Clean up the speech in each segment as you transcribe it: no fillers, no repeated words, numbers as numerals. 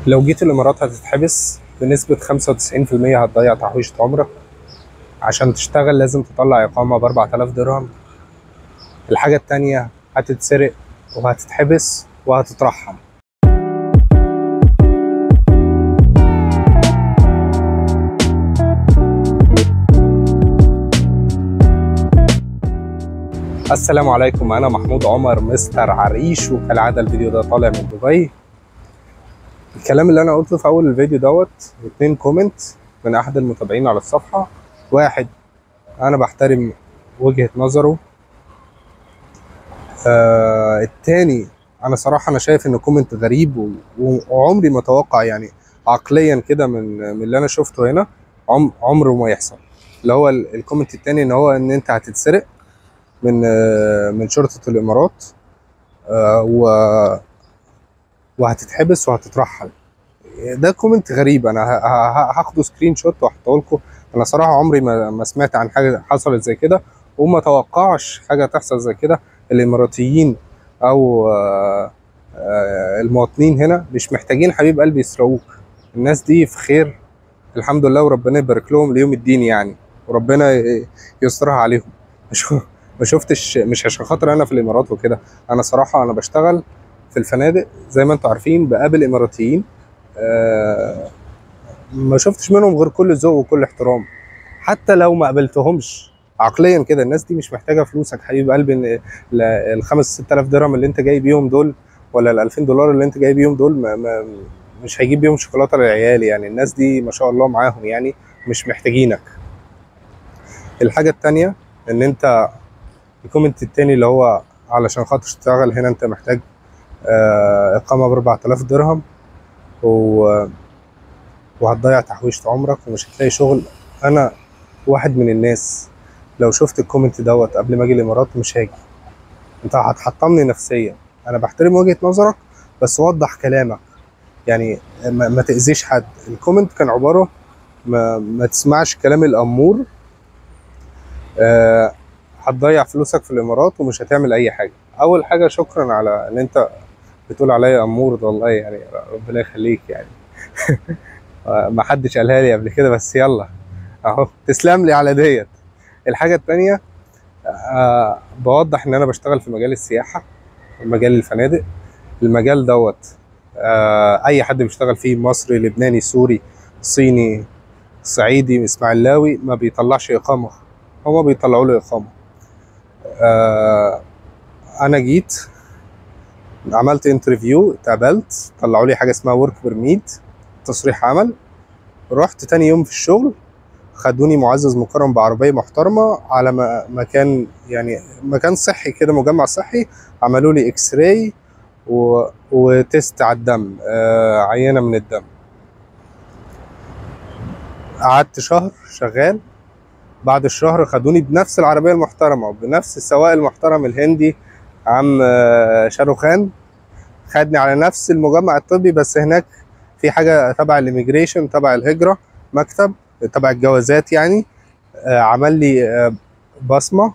لو جيت الإمارات هتتحبس بنسبة 95%، هتضيع تحويشة عمرك. عشان تشتغل لازم تطلع إقامة ب4000 درهم. الحاجة التانية هتتسرق وهتتحبس وهتترحم. السلام عليكم، أنا محمود عمر مستر عريش، وكالعادة الفيديو ده طالع من دبي. الكلام اللي أنا قلته في أول الفيديو دوت 2 كومنت من أحد المتابعين على الصفحة. واحد، أنا بحترم وجهة نظره. التاني، انا صراحه انا شايف ان كومنت غريب وعمري ما اتوقع، يعني عقليا كده من اللي انا شفته هنا عمره ما يحصل. اللي هو الكومنت التاني ان هو ان انت هتتسرق من شرطه الامارات، وهتتحبس وهتترحل. ده كومنت غريب، انا هاخده سكرين شوت واحطه لكم. انا صراحه عمري ما سمعت عن حاجه حصلت زي كده، وما توقعش حاجه تحصل زي كده. الاماراتيين او المواطنين هنا مش محتاجين حبيب قلبي يسرقوك. الناس دي في خير الحمد لله، وربنا يبارك لهم ليوم الدين يعني، وربنا يسترها عليهم. مش ما شفتش، مش عشان خاطر انا في الامارات وكده. انا صراحه انا بشتغل في الفنادق زي ما انتم عارفين، بقابل اماراتيين. آه، ما شفتش منهم غير كل ذوق وكل احترام. حتى لو ما قابلتهمش عقليا كده، الناس دي مش محتاجه فلوسك حبيب قلبي. ان الخمس 6000 درهم اللي انت جاي بيهم دول، ولا ال 2000 دولار اللي انت جاي بيهم دول، مش هيجيب بيهم شوكولاته للعيال. يعني الناس دي ما شاء الله معاهم، يعني مش محتاجينك. الحاجه التانيه ان انت، الكومنت التاني اللي هو علشان خاطر تشتغل هنا انت محتاج اقامه ب 4000 درهم، وهتضيع تحويشة عمرك ومش هتلاقي شغل. انا واحد من الناس، لو شفت الكومنت دوت قبل ما اجي الامارات مش هاجي. انت هتحطمني نفسيا. انا بحترم وجهة نظرك، بس وضح كلامك، يعني ما تأذيش حد. الكومنت كان عبارة ما تسمعش كلام الأمور. أه، هتضيع فلوسك في الامارات ومش هتعمل اي حاجة. اول حاجة شكرا على ان انت بتقول عليا امور، والله يعني ربنا يخليك يعني. ما حدش قالها لي قبل كده، بس يلا اهو تسلم لي على ديت. الحاجة التانية، بوضح ان انا بشتغل في مجال السياحة، مجال الفنادق. المجال دوت اي حد بيشتغل فيه، مصري لبناني سوري صيني صعيدي اسماعيلاوي، ما بيطلعش اقامة. هما بيطلعوا له اقامة. انا جيت عملت انترفيو، اتقبلت، طلعوا لي حاجة اسمها ورك بيرميت، تصريح عمل. رحت تاني يوم في الشغل، خدوني معزز مكرم بعربية محترمة على مكان، يعني مكان صحي كده، مجمع صحي. عملوا لي اكس راي وتيست على الدم، عينة من الدم. قعدت شهر شغال. بعد الشهر خدوني بنفس العربية المحترمة وبنفس السواق المحترم الهندي، عم شاروخان. خدني على نفس المجمع الطبي، بس هناك في حاجة تبع الاميجريشن، تبع الهجرة، مكتب تبع الجوازات يعني. عمل لي بصمة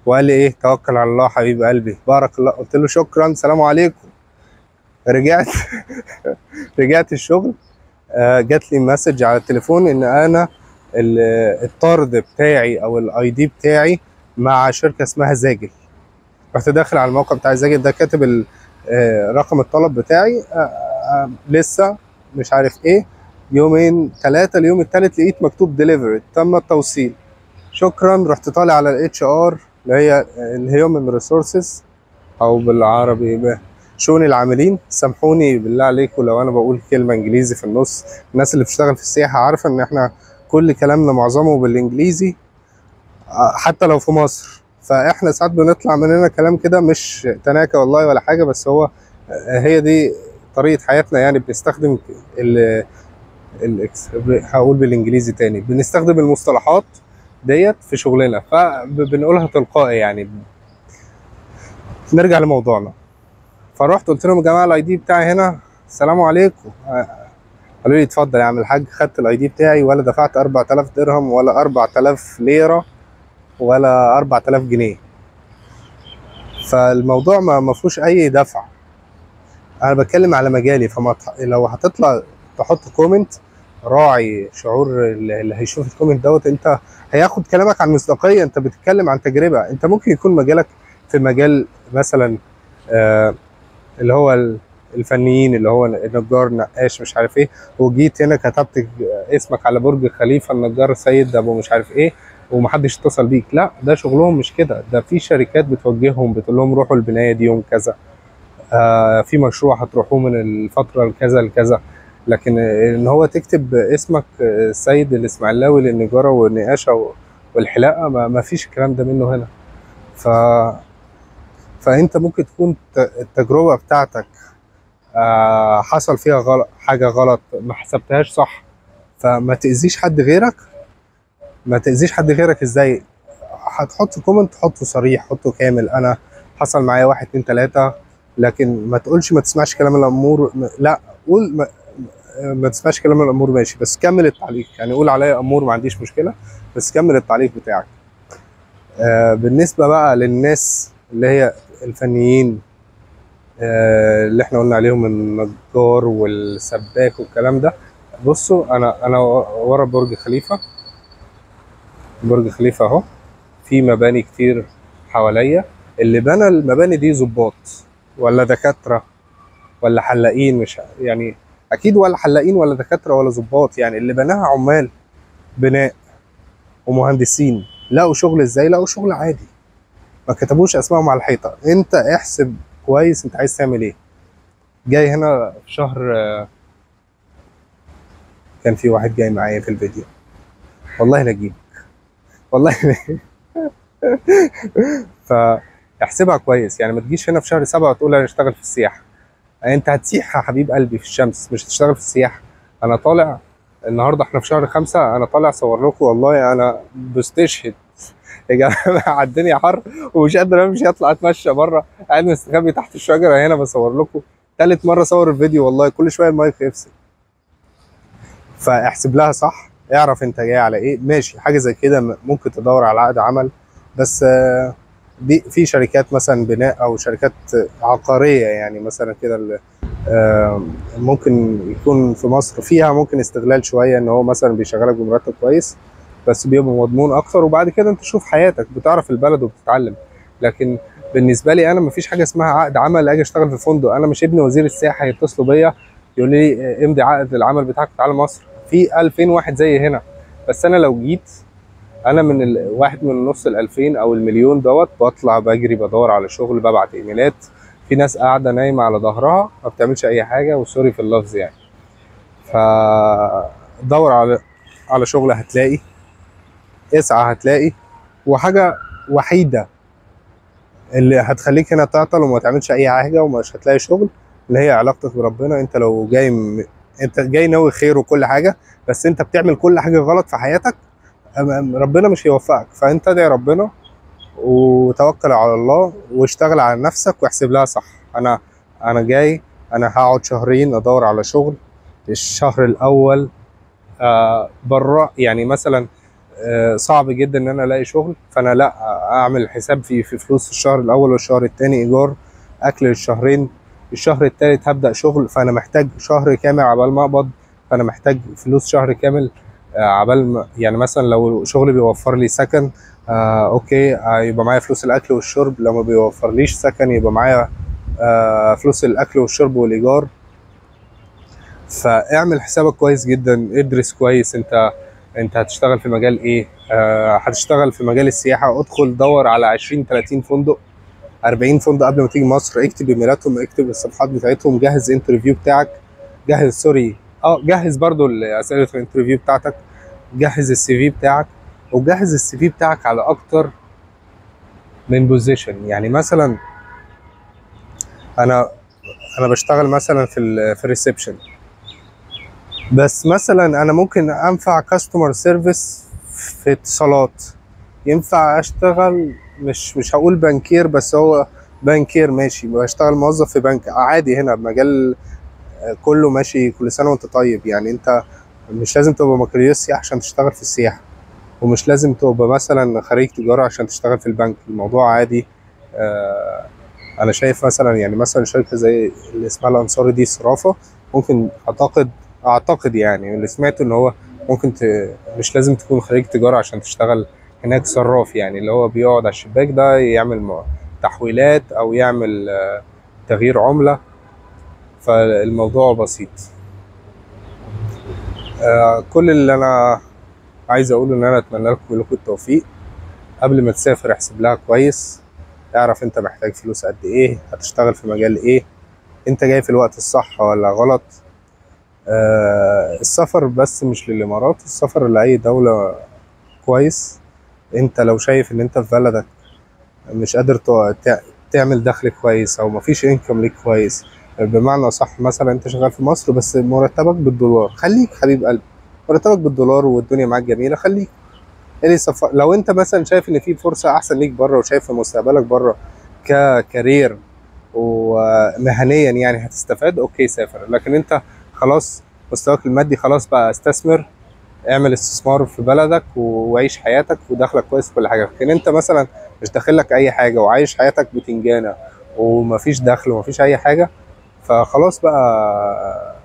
وقال لي ايه، توكل على الله حبيب قلبي، بارك الله. قلت له شكرا، سلام عليكم. رجعت رجعت الشغل. جات لي مسج على التليفون ان انا الطرد بتاعي او الاي دي بتاعي مع شركه اسمها زاجل. رحت داخل على الموقع بتاع زاجل ده، كاتب رقم الطلب بتاعي. لسه مش عارف ايه، يومين ثلاثه، اليوم الثالث لقيت مكتوب ديليفري، تم التوصيل. شكرا. رحت طالع على الاتش ار، اللي هي الهيومن ريسورسز، او بالعربي شؤون العاملين. سامحوني بالله عليكم لو انا بقول كلمه انجليزي في النص. الناس اللي بتشتغل في السياحه عارفه ان احنا كل كلامنا معظمه بالانجليزي، حتى لو في مصر. فاحنا ساعات بنطلع مننا كلام كده، مش تناكة والله ولا حاجه، بس هو هي دي طريقه حياتنا. يعني بنستخدم هقول بالانجليزي تاني، بنستخدم المصطلحات ديت في شغلنا، فبنقولها تلقائي يعني. نرجع لموضوعنا. فرحت قلت لهم يا جماعه الاي دي بتاعي هنا، السلام عليكم. قالوا لي اتفضل يا عم الحاج. خدت الاي دي بتاعي، ولا دفعت 4000 درهم ولا 4000 ليره ولا 4000 جنيه. فالموضوع ما فيهوش اي دفع. انا بتكلم على مجالي، لو هتطلع تحط كومنت راعي شعور اللي هيشوف الكومنت دوت. انت هياخد كلامك عن مصداقيه، انت بتتكلم عن تجربه. انت ممكن يكون مجالك في مجال مثلا آه اللي هو الفنيين، اللي هو النجار، نقاش، مش عارف ايه، وجيت هنا كتبت اسمك على برج خليفه النجار سيد ابو مش عارف ايه، ومحدش اتصل بيك. لا، ده شغلهم مش كده. ده في شركات بتوجههم، بتقول لهم روحوا البنايه دي يوم كذا، في مشروع هتروحوه من الفتره لكذا لكذا. لكن ان هو تكتب اسمك السيد الاسماعيلاوي للنجاره والنقاشه والحلاقه، ما فيش الكلام ده منه هنا. ف فانت ممكن تكون التجربه بتاعتك حصل فيها غلط، حاجه غلط ما حسبتهاش صح، فما تاذيش حد غيرك. ما تاذيش حد غيرك ازاي؟ هتحط كومنت حطه صريح، حطه كامل. انا حصل معايا واحد اتنين تلاته. لكن ما تقولش ما تسمعش كلام الامور، لا، قول ما تسمعش كلام الامور ماشي، بس كمل التعليق. يعني قول عليا امور، ما عنديش مشكله، بس كمل التعليق بتاعك. بالنسبه بقى للناس اللي هي الفنيين، اللي احنا قلنا عليهم النجار والسباك والكلام ده. بصوا، انا ورا برج خليفه. برج خليفه اهو، في مباني كتير حواليا. اللي بنى المباني دي ضباط ولا دكاتره ولا حلاقين؟ مش يعني اكيد ولا حلاقين ولا دكاتره ولا ضباط. يعني اللي بناها عمال بناء ومهندسين. لقوا شغل ازاي؟ لقوا شغل عادي، ما كتبوش اسمائهم على الحيطه. انت احسب كويس انت عايز تعمل ايه. جاي هنا في شهر، كان في واحد جاي معايا في الفيديو، والله نجيب، والله فاحسبها كويس. يعني ما تجيش هنا في شهر 7 وتقول انا اشتغل في السياحه. يعني انت هتسيح يا حبيب قلبي في الشمس، مش هتشتغل في السياحه. انا طالع النهارده، احنا في شهر 5، انا طالع اصور لكم، والله انا بستشهد يا جماعه. الدنيا حر ومش قادر امشي، اطلع اتمشى بره، قاعد مستخبي تحت الشجره هنا بصور لكم. تالت مره اصور الفيديو، والله كل شويه المايك يفصل. فاحسب لها صح، اعرف انت جاي على ايه. ماشي، حاجه زي كده ممكن تدور على عقد عمل، بس دي في شركات مثلا بناء او شركات عقاريه، يعني مثلا كده ممكن يكون في مصر فيها ممكن استغلال شويه، ان هو مثلا بيشغلك بمرتب كويس بس بيبقى مضمون اكتر، وبعد كده انت تشوف حياتك، بتعرف البلد وبتتعلم. لكن بالنسبه لي انا مفيش حاجه اسمها عقد عمل اجي اشتغل في فندق. انا مش ابن وزير السياحه يتصلوا بيا يقول لي امضي عقد العمل بتاعك وتعالى مصر. في 2000 واحد زي هنا. بس انا لو جيت، انا من واحد من نص ال2000 او المليون دوت، بطلع بجري بدور على شغل، ببعت ايميلات. في ناس قاعده نايمه على ظهرها ما بتعملش اي حاجه، وسوري في اللفظ يعني. فدور على شغل هتلاقي، اسعى هتلاقي. وحاجه وحيده اللي هتخليك هنا تعطل وما تعملش اي حاجه ومش هتلاقي شغل، اللي هي علاقتك بربنا. انت لو جاي انت جاي ناوي خير وكل حاجه، بس انت بتعمل كل حاجه غلط في حياتك، ربنا مش هيوفقك. فانت ادعي ربنا وتوكل على الله واشتغل على نفسك واحسب لها صح. انا جاي، انا هقعد شهرين ادور على شغل. الشهر الاول بره يعني مثلا صعب جدا ان انا الاقي شغل، فانا لا اعمل حساب في فلوس الشهر الاول والشهر الثاني ايجار اكل للشهرين. الشهر الثالث هبدا شغل، فانا محتاج شهر كامل عبال ما اقبض، فانا محتاج فلوس شهر كامل عبال ما، يعني مثلا لو شغل بيوفر لي سكن اوكي، يبقى معايا فلوس الاكل والشرب. لو ما بيوفرليش سكن يبقى معايا فلوس الاكل والشرب والايجار. فاعمل حسابك كويس جدا، ادرس كويس انت هتشتغل في مجال ايه. هتشتغل في مجال السياحه، ادخل دور على 20 30 فندق 40 فندق قبل ما تيجي مصر، اكتب ايميلاتهم، اكتب الصفحات بتاعتهم، جهز انترفيو بتاعك، جهز سوري جهز برضو اسئله الانترفيو بتاعتك، جهز السي في بتاعك، وجهز السي في بتاعك على اكتر من بوزيشن. يعني مثلا انا بشتغل مثلا في الريسبشن، بس مثلا انا ممكن انفع كاستمر سيرفيس في اتصالات، ينفع اشتغل مش هقول بنكير، بس هو بنكير ماشي، بشتغل موظف في بنك عادي هنا بمجال كله ماشي. كل سنه وانت طيب. يعني انت مش لازم تبقى بكالوريوس سياحه عشان تشتغل في السياحه، ومش لازم تبقى مثلا خريج تجاره عشان تشتغل في البنك. الموضوع عادي. انا شايف مثلا يعني مثلا شركه زي اللي اسمها الانصاري دي صرافه، ممكن اعتقد يعني اللي سمعته ان هو ممكن مش لازم تكون خريج تجاره عشان تشتغل هناك صراف، يعني اللي هو بيقعد على الشباك ده يعمل تحويلات او يعمل تغيير عمله، فالموضوع بسيط. كل اللي انا عايز اقوله ان انا اتمنى لكم كلكم التوفيق. قبل ما تسافر احسب لها كويس، اعرف انت محتاج فلوس قد ايه، هتشتغل في مجال ايه، انت جاي في الوقت الصح ولا غلط. السفر بس مش للامارات، السفر لاي دولة كويس. انت لو شايف ان انت في بلدك مش قادر تعمل دخل كويس او مفيش انكم ليك كويس، بمعنى صح مثلا انت شغال في مصر بس مرتبك بالدولار، خليك حبيب قلبي، مرتبك بالدولار والدنيا معاك جميلة، خليك. لو انت مثلا شايف ان في فرصة احسن ليك بره وشايف في مستقبلك بره ككارير ومهنيا يعني هتستفاد، اوكي سافر. لكن انت خلاص مستواك المادي خلاص بقى، استثمر، اعمل استثمار في بلدك وعيش حياتك ودخلك كويس في كل حاجه. لكن انت مثلا مش داخل لك اي حاجه وعايش حياتك بتنجانه ومفيش دخل ومفيش اي حاجه، فخلاص بقى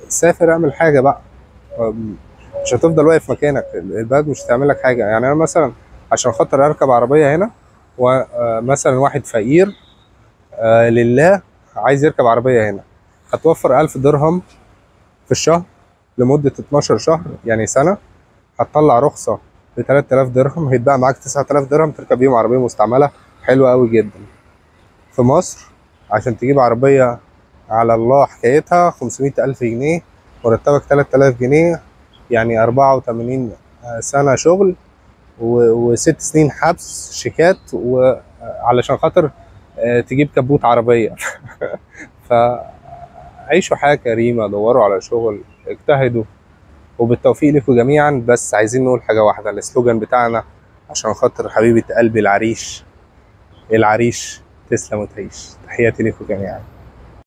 سافر اعمل حاجه بقى. مش هتفضل واقف مكانك، البلد مش هتعمل لك حاجه. يعني انا مثلا عشان خاطر اركب عربيه هنا، ومثلا واحد فقير لله عايز يركب عربيه هنا، هتوفر 1000 درهم في الشهر لمده 12 شهر يعني سنه، هتطلع رخصه ب 3000 درهم، هيتبقى معاك 9000 درهم تركب بيهم عربيه مستعمله حلوه قوي جدا. في مصر عشان تجيب عربيه على الله حكايتها 500,000 جنيه، مرتبك 3000 جنيه، يعني 84 سنة شغل وست سنين حبس شيكات، وعلشان خاطر تجيب كبوت عربية. فعيشوا حياة كريمة، دوروا على شغل، اجتهدوا، وبالتوفيق لكم جميعا. بس عايزين نقول حاجة واحدة، السلوجان بتاعنا عشان خاطر حبيبة قلبي العريش، العريش تسلم وتعيش. تحياتي لكم جميعا.